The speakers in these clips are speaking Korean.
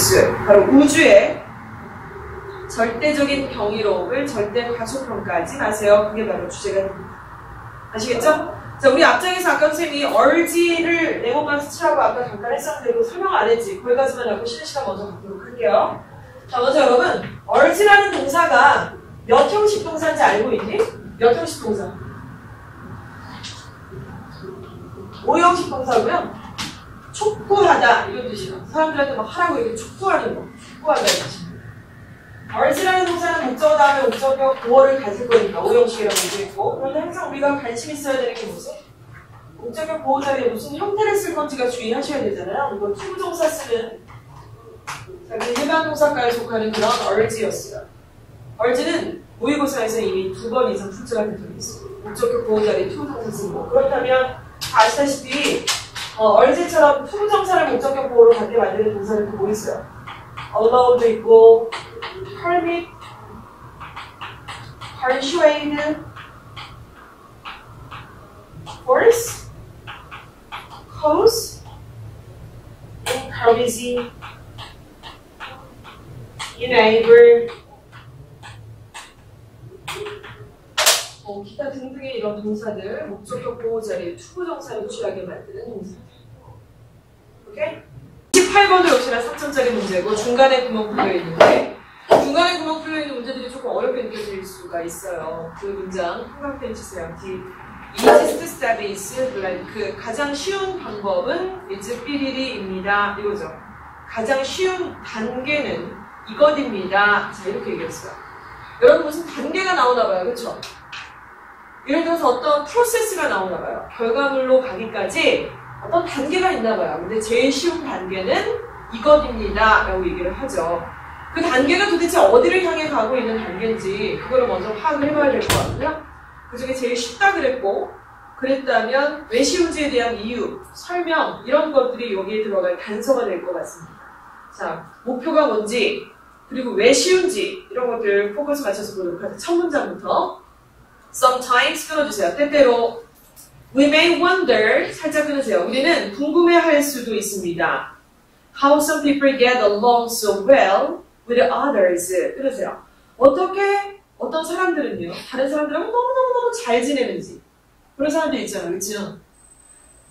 universe, 바로 우주의 절대적인 경이로움을 절대 과소평가하지 마세요. 그게 바로 주제가 됩니다. 아시겠죠? 자, 우리 앞장에서 아까 선생님이 얼지를 네모만 스치라고 아까 잠깐 했었는데 이거 설명 안 했지. 거기까지만 하고 쉬는 시간 먼저 갖도록 할게요. 자, 먼저 여러분, 얼지라는 동사가 몇 형식 동사인지 알고 있니? 몇 형식 동사? 5형식 동사고요. 촉구하다 이런 뜻이에요. 사람들한테 막 하라고 이렇게 촉구하는 거. 촉구하다 이런 뜻입니다. 얼지라는 동사는 목적어 다음에 목적어 보어를 가질 거니까 5형식이라고 얘기했고, 그런데 항상 우리가 관심 있어야 되는 게 무슨? 목적어 보어 자리에 무슨 형태를 쓸 건지가 주의하셔야 되잖아요. 이거 투부정사 쓰는 일반 동사과에 속하는 그런 얼지였어요. 얼지는 모의고사에서 이미 2번 이상 출제가 된 적이 있어요. 목적어 보어 자리에 투부정사 쓰는 거. 그렇다면 아시다시피 얼지처럼 투부정사를 목적격 보호로 갖게 만드는 동사는 또 뭐 있어요? allow도 있고, permit, persuade, force, cause, encourage, enable, 기타 등등의 이런 동사들 목적격 보호 자리에 투부정사를 취하게 만드는 동사들. 오케이? 18번도 역시나 3점짜리 문제고 중간에 구멍 뚫려 있는데 중간에 구멍 뚫려 있는 문제들이 조금 어렵게 느껴질 수가 있어요. 그 문장 한강펜 치세요. easiest step is blank. 가장 쉬운 방법은 is 삐리리입니다. 이거죠. 가장 쉬운 단계는 이것입니다. 자, 이렇게 얘기했어요. 여러분 무슨 단계가 나오나 봐요. 그렇죠? 예를 들어서 어떤 프로세스가 나오나 봐요. 결과물로 가기까지 어떤 단계가 있나 봐요. 근데 제일 쉬운 단계는 이것입니다. 라고 얘기를 하죠. 그 단계가 도대체 어디를 향해 가고 있는 단계인지 그거를 먼저 파악을 해봐야 될 것 같고요. 그 중에 제일 쉽다 그랬고, 그랬다면 왜 쉬운지에 대한 이유, 설명 이런 것들이 여기에 들어갈 단서가 될 것 같습니다. 자, 목표가 뭔지 그리고 왜 쉬운지 이런 것들 포커스 맞춰서 보도록 하죠. 첫 문장부터 Sometimes 끊어주세요. 때때로 We may wonder, 살짝 끊으세요. 우리는 궁금해할 수도 있습니다. How some people get along so well with others. 끊으세요. 어떻게 어떤 사람들은요, 다른 사람들하고 너무너무 잘 지내는지 그런 사람들 있잖아요. 그렇죠?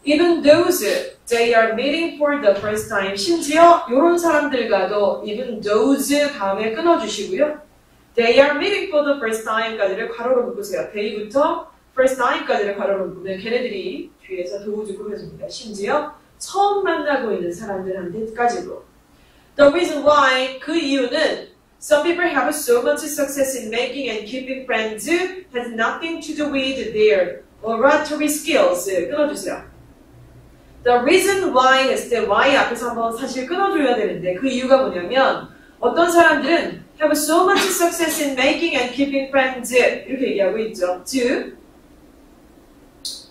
Even those they are meeting for the first time. 심지어 이런 사람들과도 even those 다음에 끊어주시고요. They are meeting for the first time까지를 괄호로 묶으세요. they부터 first time까지를 괄호로 묶으면 걔네들이 뒤에서 도우즈 꾸며줍니다. 심지어 처음 만나고 있는 사람들한테까지도. The reason why, 그 이유는 some people have so much success in making and keeping friends has nothing to do with their oratory skills. 끊어주세요. The reason why 했을 때 why 앞에서 한번 사실 끊어줘야 되는데 그 이유가 뭐냐면 어떤 사람들은 have so much success in making and keeping friends 이렇게 얘기하고 있죠. 즉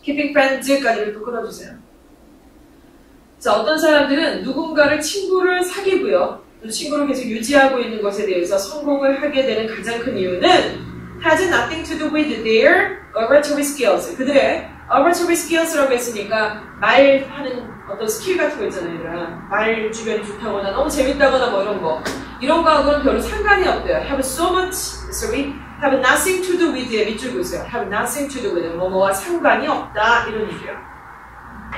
keeping friends까지를 또 끊어주세요. 자, 어떤 사람들은 누군가를 친구를 사귀고요. 또 친구를 계속 유지하고 있는 것에 대해서 성공을 하게 되는 가장 큰 이유는 has nothing to do with their oratory skills. 그들의 oratory skills라고 했으니까 말하는 어떤 스킬 같은 거 있잖아요. 얘들아. 말 주변이 좋다거나 너무 재밌다거나 뭐 이런 거. 이런 거하고는 별로 상관이 없대요. have nothing to do with 밑줄 보세요. have nothing to do with 뭐뭐와 상관이 없다 이런 얘기예요.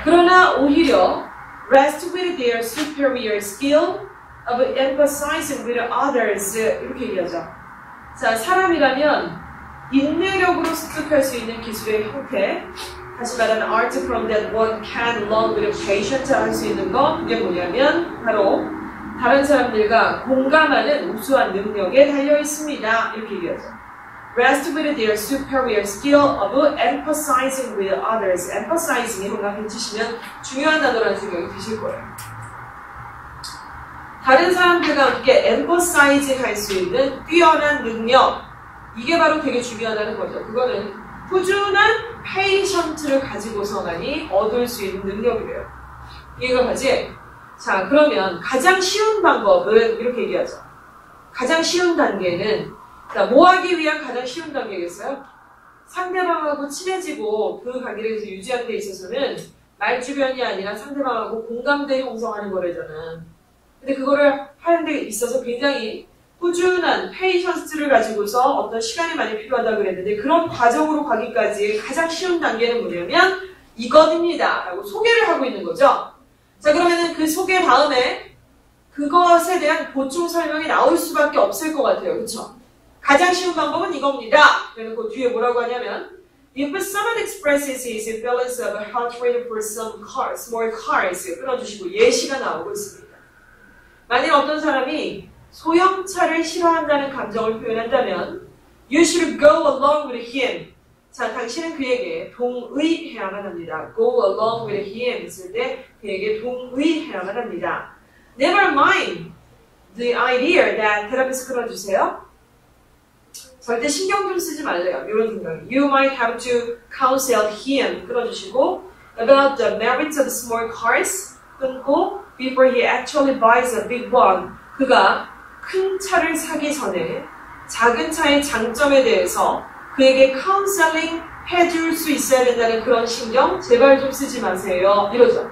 그러나 오히려 rest with their superior skill of emphasizing with others 이렇게 얘기하죠. 자, 사람이라면 인내력으로 습득할 수 있는 기술의 형태, 다시 말하면 art from that one can learn with patience 할 수 있는 거, 그게 뭐냐면 바로 다른 사람들과 공감하는 우수한 능력에 달려 있습니다. 이렇게 얘기하죠. Rest with their superior skill of emphasizing with others. emphasizing이 뭔가 해주시면 중요한 단어라는 생각이 드실 거예요. 다른 사람들과 함께 emphasize 할 수 있는 뛰어난 능력, 이게 바로 되게 중요하다는 거죠. 그거는 꾸준한 페이션트를 가지고서만이 얻을 수 있는 능력이래요. 이해가 가지? 자, 그러면 가장 쉬운 방법은 이렇게 얘기하죠. 가장 쉬운 단계는, 자, 뭐 하기 위한 가장 쉬운 단계겠어요? 상대방하고 친해지고 그 관계를 계속 유지하는 데 있어서는 말주변이 아니라 상대방하고 공감대 형성하는 거래잖아. 근데 그거를 하는데 있어서 굉장히 꾸준한 페이션스를 가지고서 어떤 시간이 많이 필요하다고 그랬는데 그런 과정으로 가기까지 가장 쉬운 단계는 뭐냐면 이것입니다 라고 소개를 하고 있는 거죠. 자, 그러면은 그 소개 다음에 그것에 대한 보충 설명이 나올 수밖에 없을 것 같아요. 그쵸? 가장 쉬운 방법은 이겁니다. 그래놓고 뒤에 뭐라고 하냐면 If someone expresses his feelings of hatred for some cars, small cars 끊어주시고 예시가 나오고 있습니다. 만일 어떤 사람이 소형차를 싫어한다는 감정을 표현한다면 You should go along with him. 자, 당신은 그에게 동의해야만 합니다. Go along with him 했을 때 그에게 동의해야만 합니다. Never mind the idea that 테라피스 끊어주세요. 절대 신경 좀 쓰지 말래요. 이런 생각이. You might have to counsel him 끊어주시고 about the merits of small cars 끊고 before he actually buys a big one. 그가 큰 차를 사기 전에 작은 차의 장점에 대해서 그에게 카운셀링 해줄 수 있어야 된다는 그런 신경 제발 좀 쓰지 마세요. 이러죠.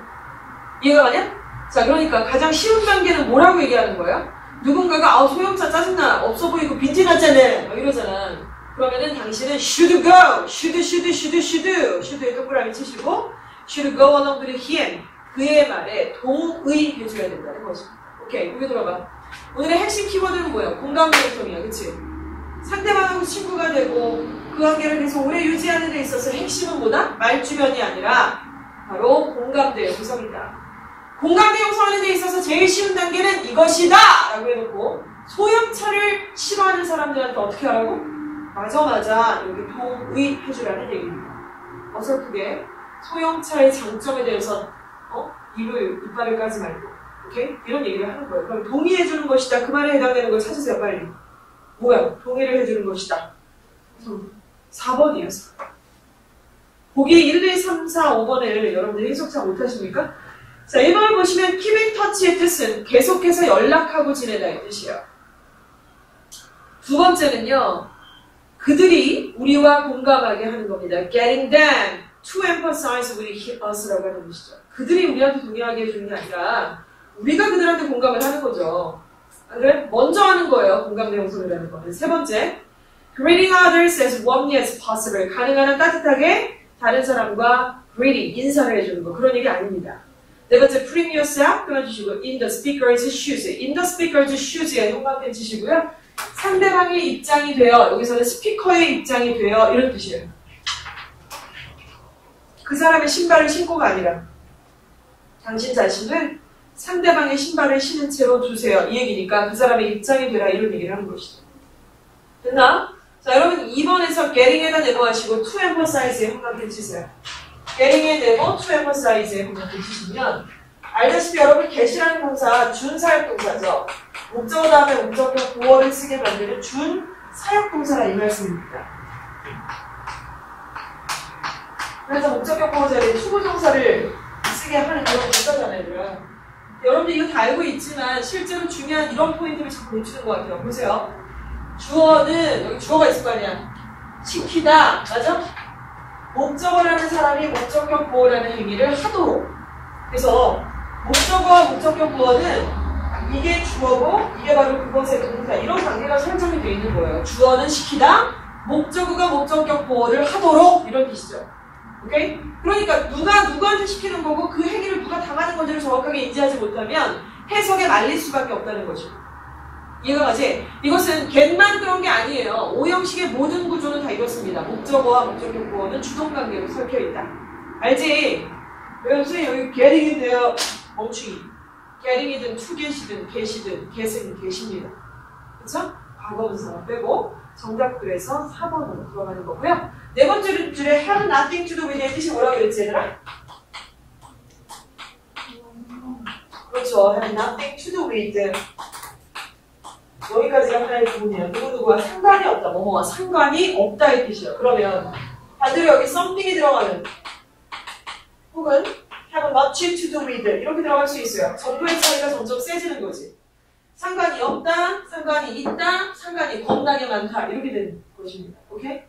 이해가 가냐? 자, 그러니까 가장 쉬운 단계는 뭐라고 얘기하는 거예요? 누군가가 소형차 짜증나 없어 보이고 빈티 났잖아 이러잖아. 그러면은 당신은 should go, should에 동그라미 치시고 should go along with him. 그의 말에 동의해줘야 된다는 것입니다. 오케이, 여기 들어봐. 오늘의 핵심 키워드는 뭐예요? 공감대성이야, 그치? 상대방하고 친구가 되고 그 관계를 계속 오래 유지하는 데 있어서 핵심은 뭐다? 말주변이 아니라 바로 공감대 구성이다. 공감대 형성하는 데 있어서 제일 쉬운 단계는 이것이다! 라고 해놓고 소형차를 싫어하는 사람들한테 어떻게 하라고? 맞아 여기 동의해주라는 얘기입니다. 어설프게 소형차의 장점에 대해서 이빨을 까지 말고 오케이? 이런 얘기를 하는 거예요. 그럼 동의해주는 것이다. 그 말에 해당되는 걸 찾으세요, 빨리. 뭐야? 동의를 해주는 것이다. 4번이에요. 4번. 보기 1, 2, 3, 4, 5번을 여러분들 해석 잘 못하십니까? 자, 1번을 보시면 keep in touch의 뜻은 계속해서 연락하고 지내다의 뜻이에요. 두 번째는요. 그들이 우리와 공감하게 하는 겁니다. Getting them to empathize with us라고 하는 것이죠. 그들이 우리한테 동의하게 해주는 게 아니라 우리가 그들한테 공감을 하는 거죠. 그래? 먼저 하는 거예요. 공감대 형성이라는 거는. 세 번째, greeting others as warmly as possible. 가능한 한 따뜻하게 다른 사람과 greeting, 인사를 해주는 거. 그런 얘기 아닙니다. 네 번째, putting yourself 끊어주시고 in the speaker's shoes. in the speaker's shoes에 형광펜 치시고요. 상대방의 입장이 되어, 여기서는 스피커의 입장이 되어 이런 뜻이에요. 그 사람의 신발을 신고가 아니라 당신 자신을 상대방의 신발을 신은 채로 두세요. 이 얘기니까 그 사람의 입장이 되라 이런 얘기를 하는 것이죠. 됐나? 자, 여러분 2번에서 getting에다 네모하시고 to emphasize에 형광펜 치세요. getting에 네모, to emphasize에 형광펜 치시면 알다시피 여러분 get이라는 동사 준사역동사죠. 목적어 다음에 목적격 보어를 쓰게 만드는 준사역동사라 이 말씀입니다. 그래서 목적격 보어 자리에 투부정사를 쓰게 하는 그런 동사잖아요. 여러분들 이거 다 알고 있지만 실제로 중요한 이런 포인트를 자꾸 놓치는 것 같아요. 보세요. 주어는 여기 주어가 있을 거 아니야. 시키다. 맞아? 목적어라는 사람이 목적격 보어라는 행위를 하도록. 그래서 목적어와 목적격 보어는 이게 주어고 이게 바로 그것의 동사. 이런 관계가 설정이 되어 있는 거예요. 주어는 시키다. 목적어가 목적격 보어를 하도록 이런 뜻이죠. 오케이? 그러니까 누가 누구한테 시키는 거고 그 행위를 누가 당하는 건지를 정확하게 인지하지 못하면 해석에 말릴 수밖에 없다는 거죠. 이해가 가지? 이것은 get만 그런 게 아니에요. 오형식의 모든 구조는 다 이렇습니다. 목적어와 목적격 보어는 주동관계로 설켜있다. 알지? 선생님 여기 getting인데요. 멈추기. getting이든 to get이든 get이든 get은 get입니다. 그쵸? 과거분사만 빼고 정답 그래서 4번으로 들어가는 거고요. 네 번째 줄에 have nothing to do with의 뜻이 뭐라고 그랬지 얘들아? 그렇죠. have nothing to do with. 여기까지가 하나의 부분이에요. 누구누구와 상관이 없다. 뭐뭐와 상관이 없다의 뜻이에요. 그러면 반대로 여기 something이 들어가는 혹은 have much to do with 이렇게 들어갈 수 있어요. 정도의 차이가 점점 세지는 거지. 상관이 없다, 상관이 있다, 상관이 겁나게 많다 이렇게 되는 것입니다. 오케이?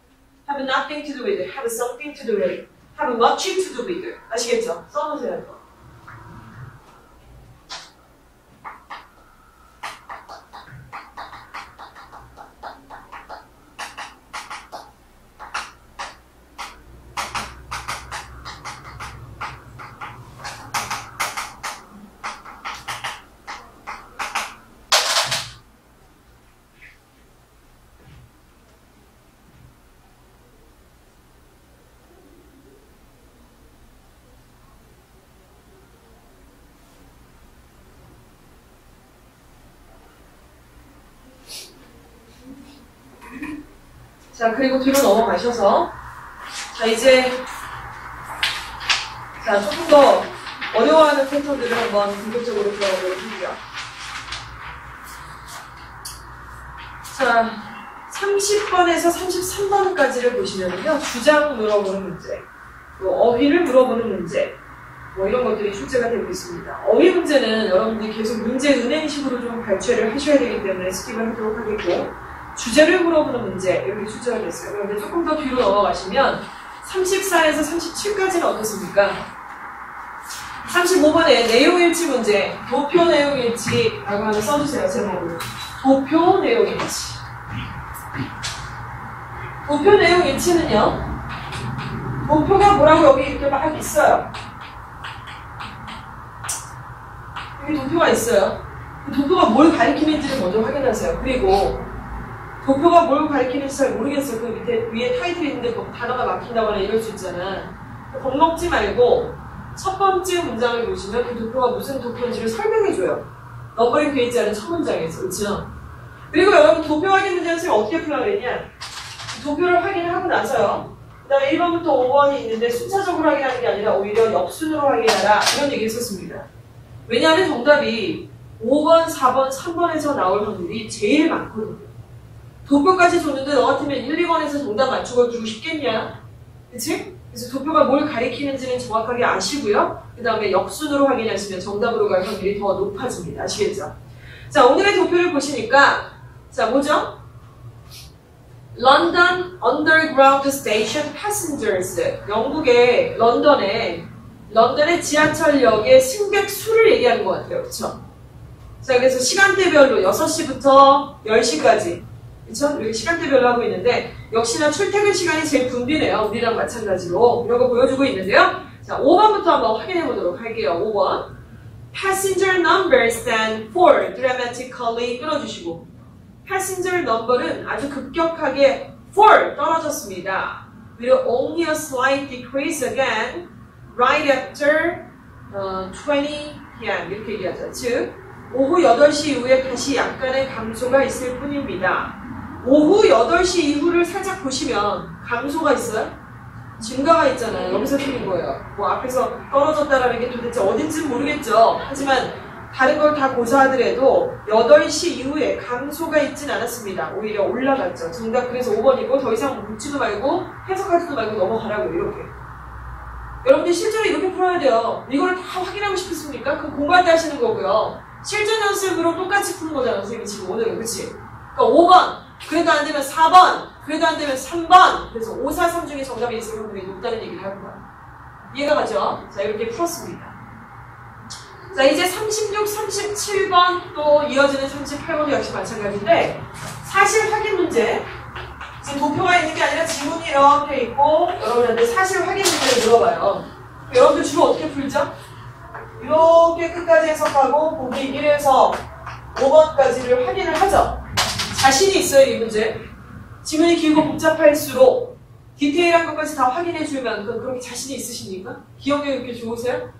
Have nothing to do with, have something to do with, have much to do with. 아시겠죠? 써놓으세요. 자, 그리고 뒤로 넘어가셔서 자, 이제 자, 조금 더 어려워하는 패턴들을 한번 본격적으로 들어보도록 할게요. 자, 30번에서 33번까지를 보시면요. 주장 물어보는 문제, 또 어휘를 물어보는 문제, 뭐 이런 것들이 출제가 되고 있습니다. 어휘 문제는 여러분들이 계속 문제 은행식으로 좀 발췌를 하셔야 되기 때문에 스킵을 하도록 하겠고, 주제를 물어보는 문제 이렇게 출제가 됐어요. 그런데 조금 더 뒤로 넘어가시면 34에서 37까지는 어떻습니까? 35번에 내용일치 문제, 도표 내용일치라고 하나 써주세요. 제목으로. 도표 내용일치. 도표 내용일치는요, 도표가 뭐라고 여기 이렇게 막 있어요. 여기 도표가 있어요. 도표가 뭘 가리키는지를 먼저 확인하세요. 그리고 도표가 뭘 가리키는지 잘 모르겠어요. 그 밑에 위에 타이틀이 있는데 뭐 단어가 막힌다거나 이럴 수 있잖아. 겁먹지 말고 첫 번째 문장을 보시면 그 도표가 무슨 도표인지를 설명해줘요. 넘버링 되어 있지 않은 첫 문장에서. 그렇죠? 그리고 여러분 도표 확인 문제는 선생님 어떻게 풀려고 그랬냐? 도표를 확인하고 나서요. 그 다음에 1번부터 5번이 있는데 순차적으로 확인하는 게 아니라 오히려 역순으로 확인하라. 이런 얘기 했었습니다. 왜냐하면 정답이 5번, 4번, 3번에서 나올 확률이 제일 많거든요. 도표까지 줬는데 너 같으면 1, 2번에서 정답 맞추고 주고 싶겠냐? 그치? 그래서 도표가 뭘 가리키는지는 정확하게 아시고요. 그 다음에 역순으로 확인하시면 정답으로 갈 확률이 더 높아집니다. 아시겠죠? 자, 오늘의 도표를 보시니까 자, 뭐죠? London Underground Station Passengers. 영국의 런던의 지하철역의 승객 수를 얘기하는 것 같아요. 그쵸? 자, 그래서 시간대별로 6시부터 10시까지. 그쵸? 이렇게 시간대별로 하고 있는데, 역시나 출퇴근 시간이 제일 붐비네요. 우리랑 마찬가지로. 이런 거 보여주고 있는데요. 자, 5번부터 한번 확인해 보도록 할게요. 5번. Passenger numbers stand for dramatically 끊어주시고. Passenger number는 아주 급격하게 for 떨어졌습니다. 그리고 only a slight decrease again right after 20 p.m. 이렇게 얘기하죠. 즉, 오후 8시 이후에 다시 약간의 감소가 있을 뿐입니다. 오후 8시 이후를 살짝 보시면 감소가 있어요? 증가가 있잖아요. 여기서 틀린 거예요. 뭐 앞에서 떨어졌다라는 게 도대체 어딘지는 모르겠죠. 하지만 다른 걸 다 고사하더라도 8시 이후에 감소가 있진 않았습니다. 오히려 올라갔죠. 정답 그래서 5번이고 더 이상 묻지도 말고 해석하지도 말고 넘어가라고 이렇게. 여러분들 실제로 이렇게 풀어야 돼요. 이걸 다 확인하고 싶으십니까? 그 공부할 때 하시는 거고요. 실전 연습으로 똑같이 푸는 거잖아, 선생님이 지금 오늘은. 그치? 그러니까 5번, 그래도 안 되면 4번, 그래도 안 되면 3번. 그래서 5, 4, 3 중에 정답이 있을 확률이 높다는 얘기를 하는 거야. 이해가 가죠? 자, 이렇게 풀었습니다. 자, 이제 36, 37번 또 이어지는 38번도 역시 마찬가지인데 사실 확인 문제. 지금 도표가 있는 게 아니라 지문이 이렇게 있고 여러분한테 사실 확인 문제를 물어봐요. 여러분들 주로 어떻게 풀죠? 이렇게 끝까지 해석하고 보기 1에서 5번까지를 확인을 하죠. 자신이 있어요, 이 문제. 지문이 길고 복잡할수록 디테일한 것까지 다 확인해 주면 그렇게 자신이 있으십니까? 기억력이 이렇게 좋으세요?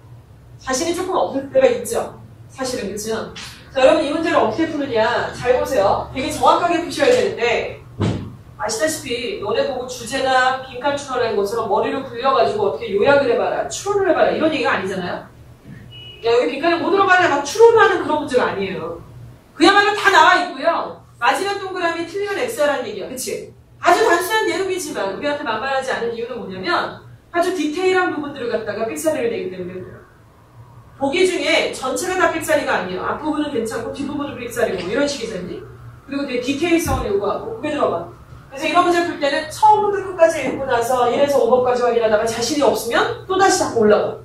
자신이 조금 없을 때가 있죠. 사실은. 그렇죠? 자, 여러분 이 문제를 어떻게 푸느냐 잘 보세요. 되게 정확하게 푸셔야 되는데 아시다시피 너네 보고 주제나 빈칸 추론하는 것처럼 머리를 굴려가지고 어떻게 요약을 해봐라, 추론을 해봐라 이런 얘기가 아니잖아요. 야, 여기 빈칸에 못 들어가냐 막 추론하는 그런 문제가 아니에요. 그야말로 다 나와 있고요. 맞으면 동그라미 틀리면 X라는 얘기야. 그치? 아주 단순한 내용이지만 우리한테 만만하지 않은 이유는 뭐냐면 아주 디테일한 부분들을 갖다가 삑사리를 내기 때문에 그래요. 보기 중에 전체가 다 삑사리가 아니에요. 앞부분은 괜찮고 뒷부분은 삑사리고 뭐 이런 식이잖니? 그리고 되게 디테일성을 요구하고 그게 들어봐. 그래서 이런 문제 풀 때는 처음부터 끝까지 읽고 나서 1에서 5번까지 확인하다가 자신이 없으면 또다시 자꾸 올라가.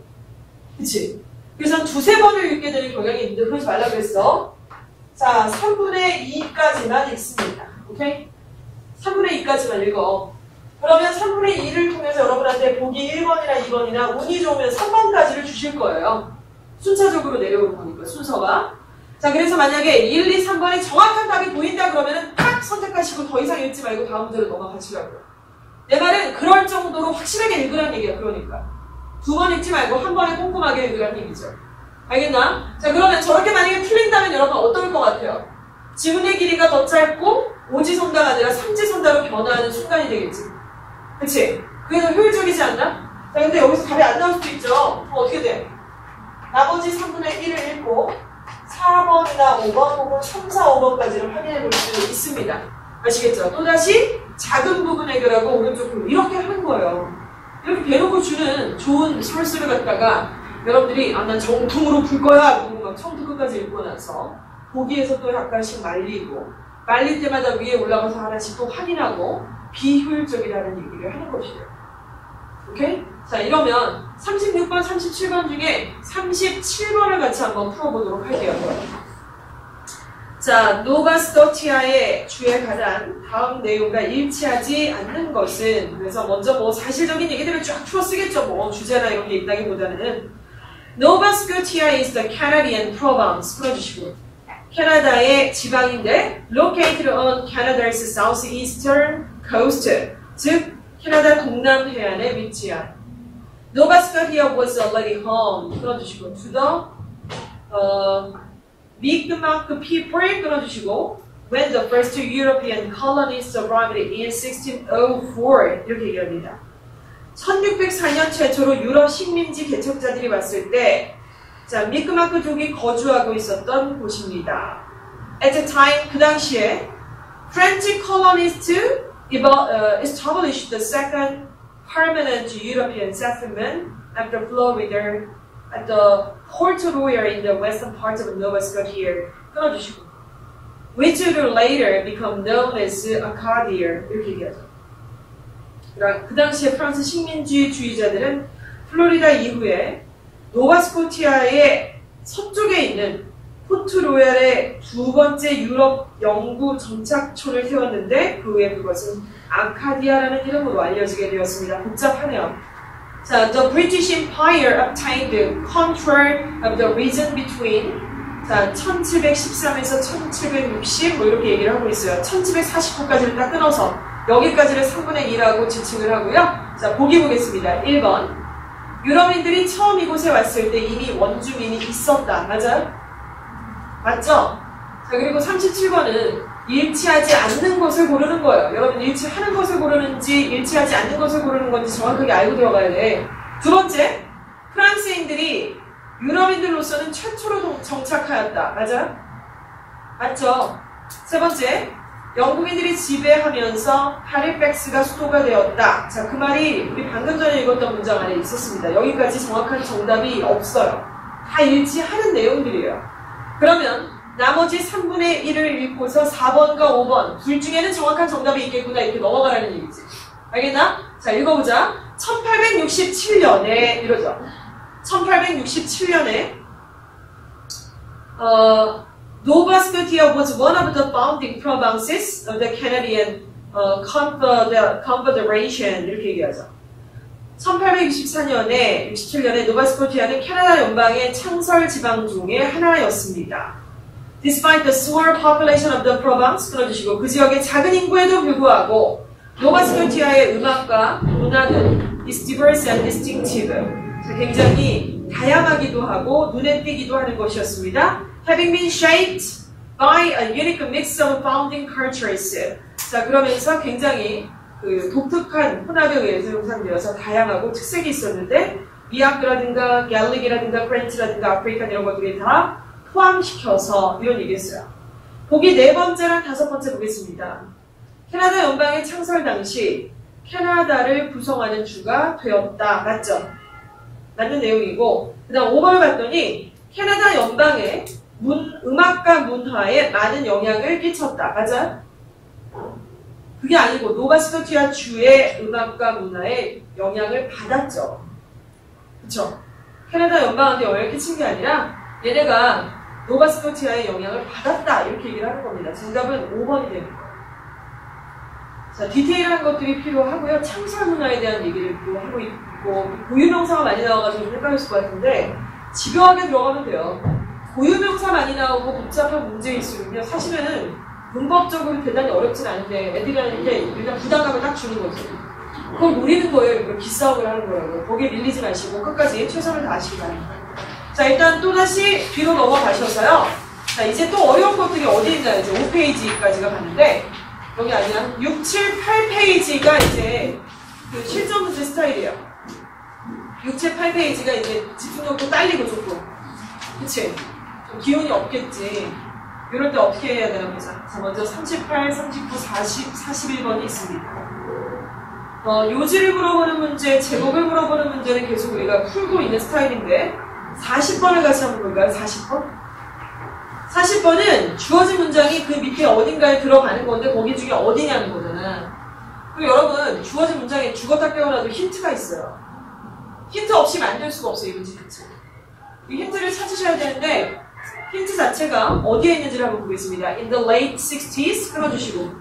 그치? 그래서 한 두세 번을 읽게 되는 경향이 있는데 그러지 말라고 했어. 자, 3분의 2까지만 읽습니다. 오케이? 3분의 2까지만 읽어. 그러면 3분의 2를 통해서 여러분한테 보기 1번이나 2번이나 운이 좋으면 3번까지를 주실 거예요. 순차적으로 내려오는 거니까, 순서가. 자, 그래서 만약에 1, 2, 3번에 정확한 답이 보인다 그러면은 딱 선택하시고 더 이상 읽지 말고 다음 문제로 넘어가시라고요. 내 말은 그럴 정도로 확실하게 읽으라는 얘기야, 그러니까. 2번 읽지 말고 한 번에 꼼꼼하게 읽으라는 얘기죠. 알겠나? 자, 그러면 저렇게 만약에 풀린다면 여러분 어떨 것 같아요? 지문의 길이가 더 짧고 오지선다가 아니라 삼지선다로 변화하는 순간이 되겠지. 그치? 그게 더 효율적이지 않나? 자, 근데 여기서 답이 안 나올 수도 있죠. 그럼 어떻게 돼? 나머지 3분의 1을 읽고 4번이나 5번 혹은 3, 4, 5번까지를 확인해 볼 수 있습니다. 아시겠죠? 또다시 작은 부분 해결하고 오른쪽 부분 이렇게 하는 거예요. 이렇게 대놓고 주는 좋은 소스를 갖다가 여러분들이 난 정통으로 풀 거야 그리고 막 처음부터 끝까지 읽고 나서 보기에서 또 약간씩 말릴 때마다 위에 올라가서 하나씩 또 확인하고 비효율적이라는 얘기를 하는 것이에요. 오케이? 자, 이러면 36번, 37번 중에 37번을 같이 한번 풀어보도록 할게요. 자, 노바 스코티아의 주에 관한 다음 내용과 일치하지 않는 것은, 그래서 먼저 뭐 사실적인 얘기들을 쫙 풀어 쓰겠죠. 뭐 주제나 이런 게 있다기보다는 Nova Scotia is the Canadian province. 풀어주시고, 캐나다의 지방인데 located on Canada's southeastern coast, 즉 캐나다 동남 해안에 위치한. Nova Scotia was already home. 풀어주시고, to the Mi'kmaq people. 끊어주시고, when the first European colonists arrived in 1604 이렇게 얘기합니다. 1604년 최초로 유럽 식민지 개척자들이 왔을 때, 자, 미크마크족이 거주하고 있었던 곳입니다. At the time, 그 당시에 French colonists established the second permanent European settlement after Florida at the Port Royal in the western part of Nova Scotia. 끊어주시고, which would later become known as Acadia. 이렇게 얘기하죠. 그러니까 그 당시에 프랑스 식민지주의자들은 플로리다 이후에 노바스코티아의 서쪽에 있는 포트 로얄의 두 번째 유럽 영구 정착촌을 세웠는데 그 후에 그것은 아카디아라는 이름으로 알려지게 되었습니다. 복잡하네요. 자, the British Empire obtained control of the region between 자, 1713에서 1760 뭐 이렇게 얘기를 하고 있어요. 1749까지를 딱 끊어서 여기까지를 3분의 2라고 지칭을 하고요. 자, 보기 보겠습니다. 1번. 유럽인들이 처음 이곳에 왔을 때 이미 원주민이 있었다. 맞아요? 맞죠? 자, 그리고 37번은 일치하지 않는 것을 고르는 거예요. 여러분, 일치하는 것을 고르는지 일치하지 않는 것을 고르는 건지 정확하게 알고 들어가야 돼. 두 번째, 프랑스인들이 유럽인들로서는 최초로 정착하였다. 맞아요? 맞죠? 세 번째, 영국인들이 지배하면서 하리팩스가 수도가 되었다. 자, 그 말이 우리 방금 전에 읽었던 문장 안에 있었습니다. 여기까지 정확한 정답이 없어요. 다 일치하는 내용들이에요. 그러면 나머지 3분의 1을 읽고서 4번과 5번 둘 중에는 정확한 정답이 있겠구나 이렇게 넘어가라는 얘기지. 알겠나? 자, 읽어보자. 1867년에 이러죠. 1867년에 Nova Scotia was one of the founding provinces of the Canadian Confederation. 이렇게 얘기하죠. 1864년에 67년에 노바스코티아는 캐나다 연방의 창설 지방 중의 하나였습니다. Despite the small population of the province, 끊어주시고, 그 지역의 작은 인구에도 불구하고 노바스코티아의 음악과 문화는 is diverse and distinctive. 굉장히 다양하기도 하고 눈에 띄기도 하는 것이었습니다. Having been shaped by a unique mix of founding cultures. 자, 그러면서 굉장히 그 독특한 혼합에 의해서 형성되어서 다양하고 특색이 있었는데 미학교라든가 갤릭이라든가 프렌치라든가 아프리칸 이런 것들이 다 포함시켜서 이런 얘기했어요. 보기 네 번째랑 다섯 번째 보겠습니다. 캐나다 연방의 창설 당시 캐나다를 구성하는 주가 되었다. 맞죠? 맞는 내용이고, 그 다음 5번을 봤더니 캐나다 연방의 음악과 문화에 많은 영향을 끼쳤다. 맞아요? 그게 아니고 노바스코티아 주의 음악과 문화에 영향을 받았죠. 그쵸? 캐나다 연방한테 영향을 끼친 게 아니라 얘네가 노바스코티아의 영향을 받았다 이렇게 얘기를 하는 겁니다. 정답은 5번이 되는 거예요. 자, 디테일한 것들이 필요하고요. 창설 문화에 대한 얘기를 또 하고 있고 고유명사가 많이 나와가지고 좀 헷갈렸을 것 같은데 집요하게 들어가면 돼요. 고유명사 많이 나오고 복잡한 문제일수록요. 사실은 문법적으로 대단히 어렵진 않은데 애들한테 일단 부담감을 딱 주는 거죠. 그걸 노리는 거예요. 이걸 기싸움을 하는 거라고. 거기에 밀리지 마시고 끝까지 최선을 다하시기 바랍니다. 자, 일단 또다시 뒤로 넘어가셔서요. 자, 이제 또 어려운 것들이 어디 있나요? 이제 페이지까지가 봤는데 여기 아니야. 6, 7, 8페이지가 이제 그 실전 문제 스타일이에요. 6, 7, 8페이지가 이제 집중력도 딸리고 조금. 그치? 좀 기운이 없겠지. 이럴 때 어떻게 해야 되나 보자. 자, 먼저 38, 39, 40, 41번이 있습니다. 요지를 물어보는 문제, 제목을 물어보는 문제는 계속 우리가 풀고 있는 스타일인데 40번을 같이 한번 볼까요? 40번? 40번은 주어진 문장이 그 밑에 어딘가에 들어가는 건데 거기 중에 어디냐는 거잖아. 그리고 여러분 주어진 문장에 죽었다 깨어나도 힌트가 있어요. 힌트 없이 만들 수가 없어요. 이 문제 자체. 이 힌트를 찾으셔야 되는데 힌트 자체가 어디에 있는지를 한번 보겠습니다. In the late 60s 끊어주시고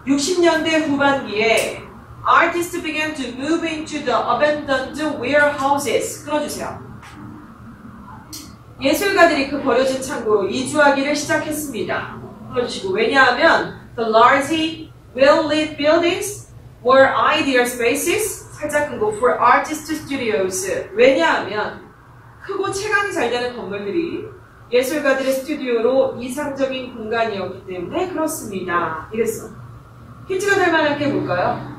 60년대 후반기에 artists began to move into the abandoned warehouses 끊어주세요. 예술가들이 그 버려진 창고로 이주하기를 시작했습니다. 끊어주시고 왜냐하면 the large, well-lit buildings were ideal spaces 살짝 끈고 for artist studios 왜냐하면 크고 채광이 잘 되는 건물들이 예술가들의 스튜디오로 이상적인 공간이었기 때문에 그렇습니다. 이랬어. 힌트가 될 만한 게 뭘까요?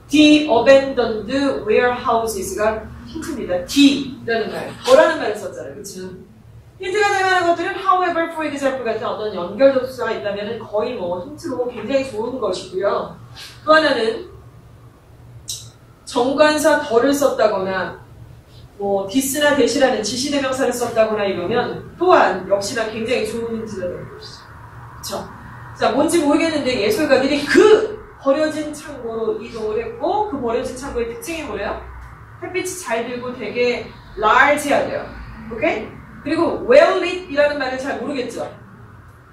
The abandoned warehouses.가 힌트입니다. D라는 말, 더라는 말을 썼잖아요. 그치? 힌트가 될 만한 것들은 however, for example 같은 어떤 연결 접수가 있다면 거의 뭐 힌트로 굉장히 좋은 것이고요. 또 하나는 정관사 더를 썼다거나 뭐 디스나 대시라는 지시대명사를 썼다거나 이러면 또한 역시나 굉장히 좋은 힌트가 되는 것이죠. 그쵸? 자, 뭔지 모르겠는데 예술가들이 그 버려진 창고로 이동을 했고 그 버려진 창고의 특징이 뭐래요? 햇빛이 잘 들고 되게 large해야 돼요. 오케이? 그리고 well-lit 이라는 말을 잘 모르겠죠?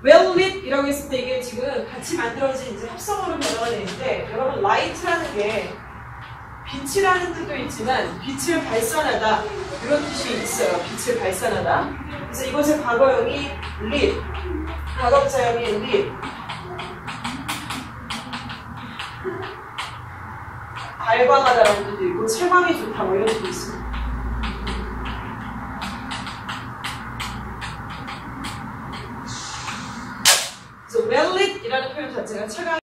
well-lit 이라고 했을 때 이게 지금 같이 만들어진 이제 합성어로 변화가 되는데 여러분 light라는 게 빛이라는 뜻도 있지만 빛을 발산하다 이런 뜻이 있어요. 빛을 발산하다. 그래서 이것의 과거형이 lit, 과거사형이 lit. 발광하다라는 뜻도 있고 채광이 좋다 뭐 이런 뜻도 있습니다. 그래서 well lit 이라는 표현 자체가 채광